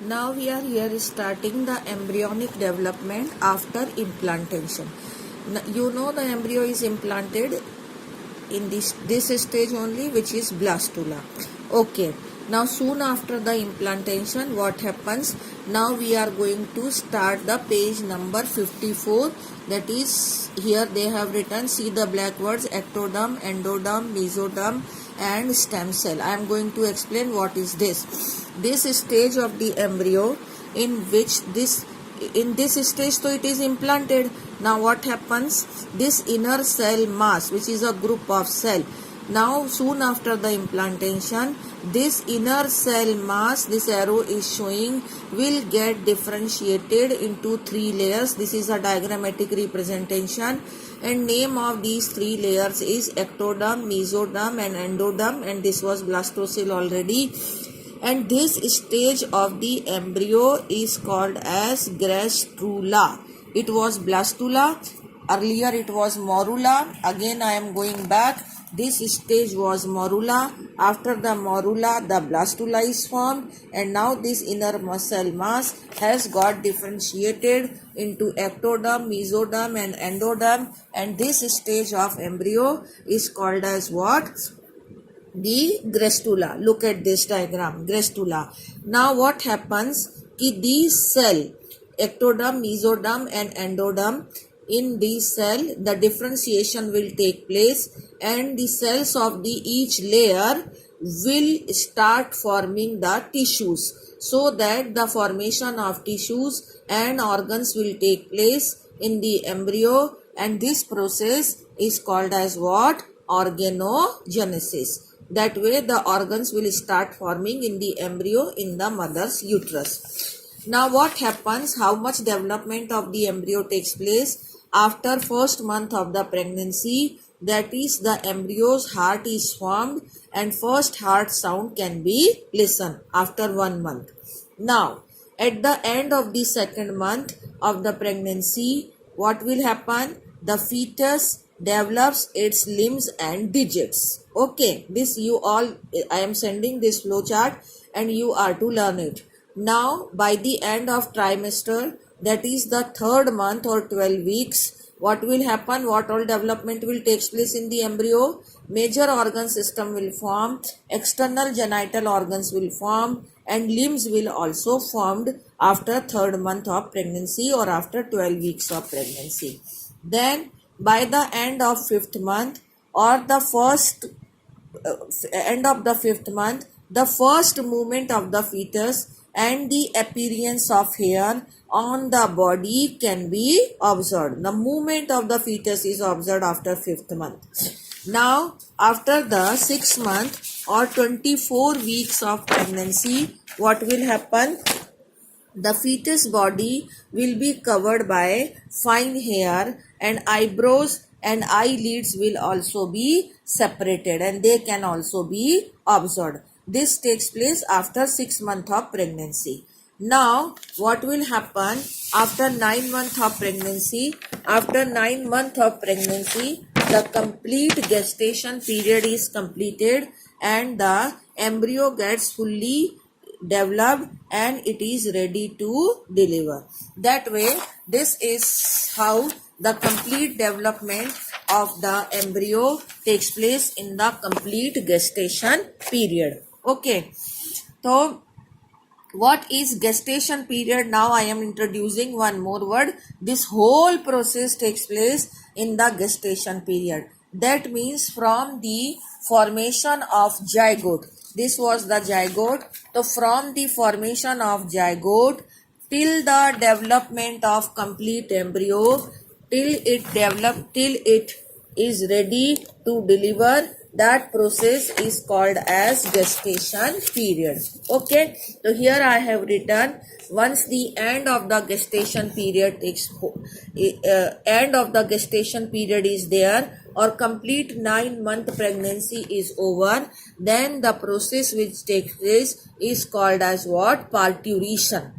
Now we are here starting the embryonic development after implantation. You know the embryo is implanted in this stage only, which is blastula. Okay. Now soon after the implantation, what happens? Now we are going to start the page number 54. That is, here they have written, see the black words, ectoderm, endoderm, mesoderm and stem cell. I am going to explain what is this. This stage of the embryo in which in this stage, so it is implanted. Now what happens? This inner cell mass, which is a group of cell, now soon after the implantation, this inner cell mass, this arrow is showing, will get differentiated into 3 layers. This is a diagrammatic representation, and name of these 3 layers is ectoderm, mesoderm and endoderm, and this was blastocele already. And this stage of the embryo is called as gastrula. It was blastula, earlier it was morula. Again I am going back. This stage was morula. After the morula, the blastula is formed, and now this inner cell mass has got differentiated into ectoderm, mesoderm and endoderm, and this stage of embryo is called as what? The gastrula. Look at this diagram, gastrula. Now what happens? These cell, ectoderm, mesoderm and endoderm, in this cell the differentiation will take place, and the cells of the each layer will start forming the tissues, so that the formation of tissues and organs will take place in the embryo, and this process is called as what? Organogenesis. That way the organs will start forming in the embryo in the mother's uterus. Now what happens? How much development of the embryo takes place? After first month of the pregnancy, that is, the embryo's heart is formed and first heart sound can be listened after 1 month. Now at the end of the second month of the pregnancy, what will happen? The fetus develops its limbs and digits. Okay, this you all, I am sending this flow chart and you are to learn it. Now by the end of trimester, that is the third month or 12 weeks, what will happen? What all development will take place in the embryo? Major organ system will form, external genital organs will form, and limbs will also formed after third month of pregnancy or after 12 weeks of pregnancy. Then by the end of fifth month or the first end of the fifth month, the first movement of the fetus and the appearance of hair on the body can be observed. The movement of the fetus is observed after fifth month. Now after the 6th month or 24 weeks of pregnancy, what will happen? The fetus body will be covered by fine hair, and eyebrows and eyelids will also be separated, and they can also be observed. This takes place after 6 months of pregnancy. Now what will happen after 9 months of pregnancy? After 9 months of pregnancy, the complete gestation period is completed and the embryo gets fully developed and it is ready to deliver. That way, this is how the complete development of the embryo takes place in the complete gestation period. Okay, so what is gestation period? Now I am introducing one more word. This whole process takes place in the gestation period. That means from the formation of zygote. This was the zygote. So from the formation of zygote till the development of complete embryo, till it is ready to deliver, that process is called as gestation period. Okay, so here I have written, once the end of the gestation period is there, or complete 9-month pregnancy is over, then the process which takes place is called as what? Parturition.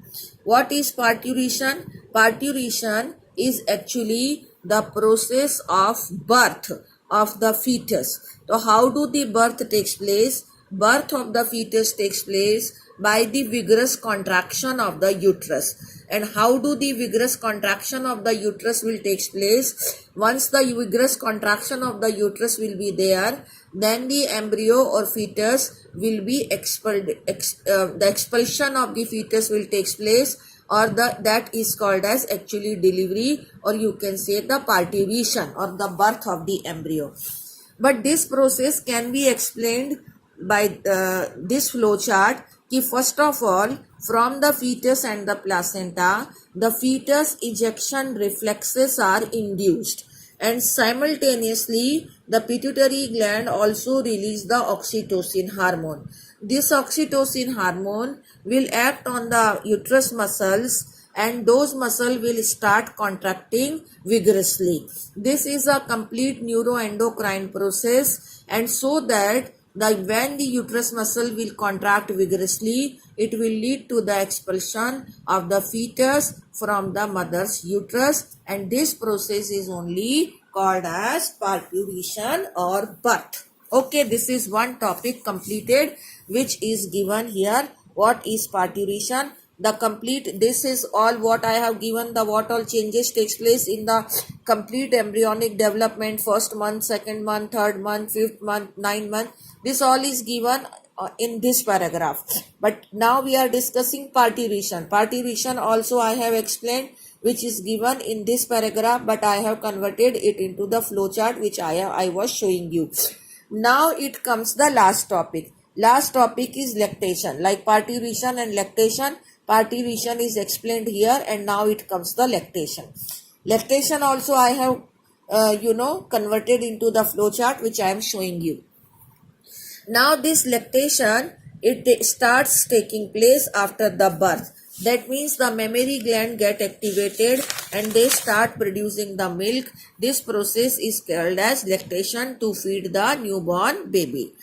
What is parturition? Parturition is actually the process of birth of the fetus. So how do the birth takes place? Birth of the fetus takes place by the vigorous contraction of the uterus. And how do the vigorous contraction of the uterus will take place? Once the vigorous contraction of the uterus will be there, then the embryo or fetus will be expelled. The expulsion of the fetus will take place, or that is called as actually delivery, or you can say the parturition or the birth of the embryo. But this process can be explained by this flow chart. First of all, from the fetus and the placenta, the fetus ejection reflexes are induced, and simultaneously the pituitary gland also release the oxytocin hormone. This oxytocin hormone will act on the uterus muscles, and those muscles will start contracting vigorously. This is a complete neuroendocrine process, and so that when the uterus muscle will contract vigorously, it will lead to the expulsion of the fetus from the mother's uterus, and this process is only called as parturition or birth. Okay, this is one topic completed, which is given here. What is parturition? The complete, this is all what I have given, the what all changes takes place in the complete embryonic development, first month, second month, third month, fifth month, ninth month. This all is given in this paragraph. But now we are discussing parturition. Parturition also I have explained, which is given in this paragraph, but I have converted it into the flow chart which I was showing you. Now it comes the last topic. Last topic is lactation. Like parturition and lactation, parturition is explained here, and now it comes the lactation. Lactation also I have converted into the flow chart which I am showing you. Now this lactation, it starts taking place after the birth. That means the mammary gland get activated and they start producing the milk. This process is called as lactation to feed the newborn baby.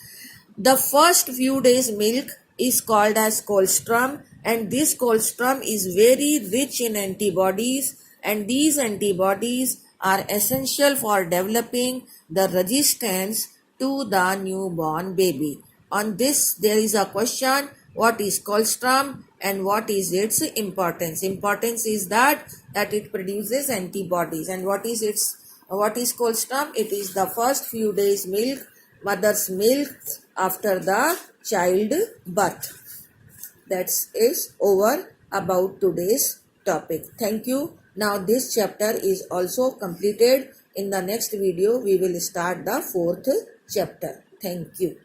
The first few days milk is called as colostrum, and this colostrum is very rich in antibodies, and these antibodies are essential for developing the resistance to the newborn baby. On this there is a question, what is colostrum and what is its importance? Importance is that it produces antibodies. And what is colostrum? It is the first few days milk, mother's milk after the child birth. That is over about today's topic. Thank you. Now this chapter is also completed. In the next video we will start the fourth chapter. Thank you.